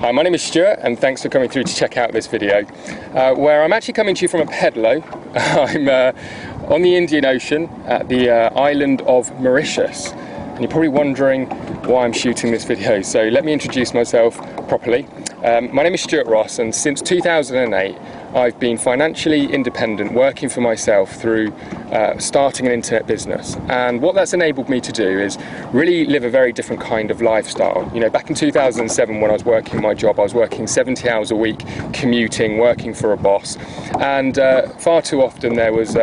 Hi, my name is Stuart and thanks for coming through to check out this video where I'm actually coming to you from a pedalo. I'm on the Indian Ocean at the island of Mauritius, and you're probably wondering why I'm shooting this video, so let me introduce myself properly. My name is Stuart Ross, and since 2008 I've been financially independent, working for myself through starting an internet business. And what that's enabled me to do is really live a very different kind of lifestyle. You know, back in 2007 when I was working my job, I was working 70 hours a week, commuting, working for a boss, and far too often there was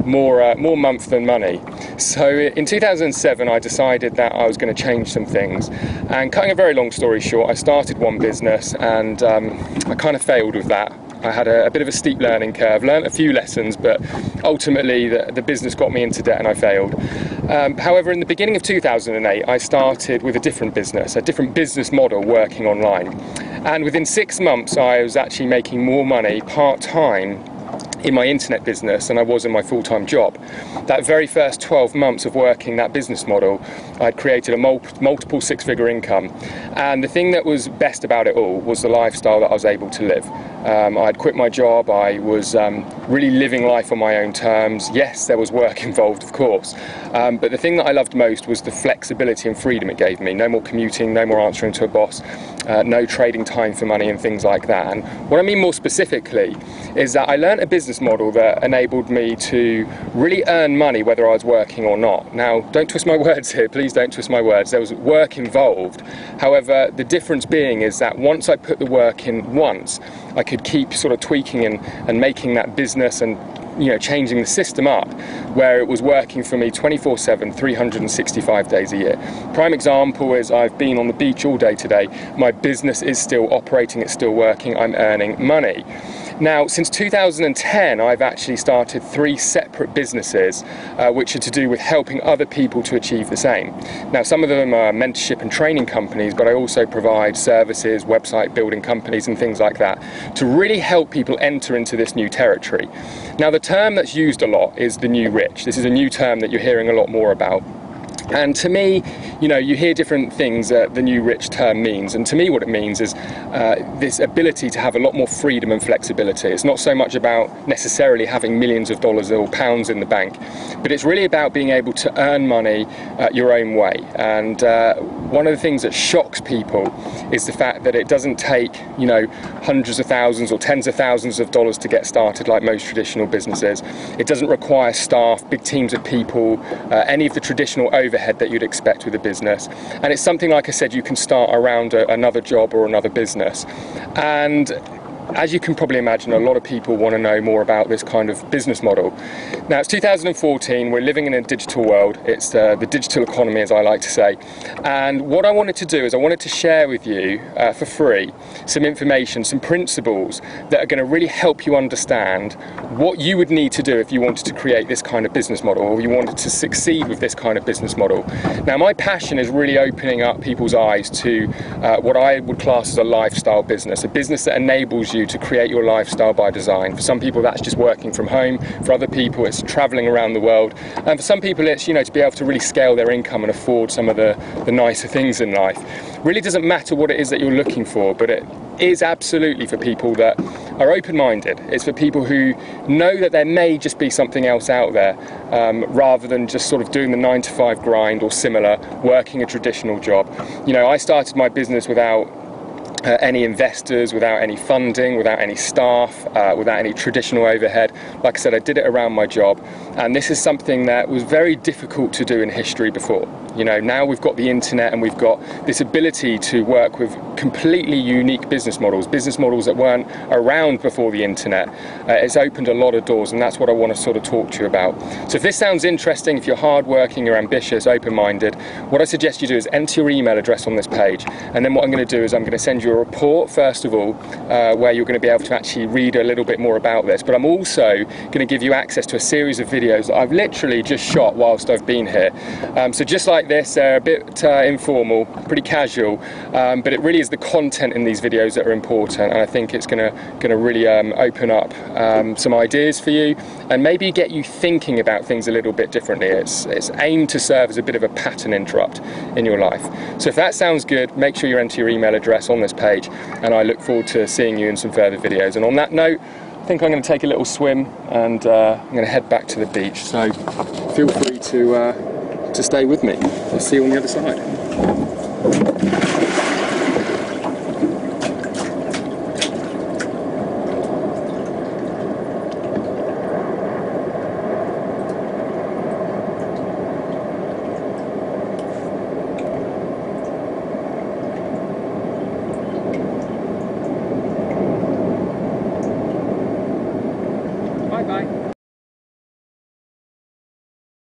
more month than money. So in 2007 I decided that I was going to change some things, and cutting a very long story short, I started one business and I kind of failed with that. I had a bit of a steep learning curve, learned a few lessons, but ultimately the business got me into debt and I failed. However, in the beginning of 2008, I started with a different business model working online. And within 6 months, I was actually making more money part-time in my internet business than I was in my full-time job. That very first 12 months of working that business model, I'd created a multiple six-figure income. And the thing that was best about it all was the lifestyle that I was able to live. I'd quit my job, I was really living life on my own terms. Yes, there was work involved, of course, but the thing that I loved most was the flexibility and freedom it gave me. No more commuting, no more answering to a boss, no trading time for money and things like that. And what I mean more specifically is that I learned a business model that enabled me to really earn money whether I was working or not. Now, don't twist my words here, please don't twist my words. There was work involved. However, the difference being is that once I put the work in once, I could keep sort of tweaking and making that business and, you know, changing the system up where it was working for me 24/7, 365 days a year. Prime example is I've been on the beach all day today. My business is still operating, it's still working, I'm earning money. Now, since 2010, I've actually started 3 separate businesses which are to do with helping other people to achieve the same. Now, some of them are mentorship and training companies, but I also provide services, website building companies and things like that to really help people enter into this new territory. Now, the term that's used a lot is the new rich. This is a new term that you're hearing a lot more about. And to me, you know, you hear different things that the new rich term means, and to me what it means is this ability to have a lot more freedom and flexibility. It's not so much about necessarily having millions of dollars or pounds in the bank, but it's really about being able to earn money your own way. And one of the things that shocks people is the fact that it doesn't take, you know, hundreds of thousands or tens of thousands of dollars to get started like most traditional businesses. It doesn't require staff, big teams of people, any of the traditional overhead that you'd expect with a business, and it's something, like I said, you can start around another job or another business. And as you can probably imagine, a lot of people want to know more about this kind of business model. Now, it's 2014, we're living in a digital world. It's the digital economy, as I like to say. And what I wanted to do is I wanted to share with you for free some information, some principles that are going to really help you understand what you would need to do if you wanted to create this kind of business model, or you wanted to succeed with this kind of business model. Now, my passion is really opening up people's eyes to what I would class as a lifestyle business, a business that enables you to create your lifestyle by design. For some people that's just working from home, for other people it's traveling around the world, and for some people it's, you know, to be able to really scale their income and afford some of the nicer things in life. Really doesn't matter what it is that you're looking for, but it is absolutely for people that are open-minded. It's for people who know that there may just be something else out there, rather than just sort of doing the 9-to-5 grind or similar, working a traditional job. You know, I started my business without any investors, without any funding, without any staff, without any traditional overhead. Like I said, I did it around my job, and this is something that was very difficult to do in history before. You know, now we've got the internet and we've got this ability to work with completely unique business models that weren't around before the internet. It's opened a lot of doors, and that's what I want to sort of talk to you about. So if this sounds interesting, if you're hardworking, you're ambitious, open-minded, what I suggest you do is enter your email address on this page, and then what I'm going to do is I'm going to send you a report first of all, where you're going to be able to actually read a little bit more about this, but I'm also going to give you access to a series of videos that I've literally just shot whilst I've been here. So just like like this. They're a bit informal, pretty casual, but it really is the content in these videos that are important, and I think it's going to really open up some ideas for you and maybe get you thinking about things a little bit differently. It's aimed to serve as a bit of a pattern interrupt in your life. So if that sounds good, make sure you enter your email address on this page, and I look forward to seeing you in some further videos. And on that note, I think I'm going to take a little swim, and I'm going to head back to the beach. So feel free to stay with me. I'll see you on the other side.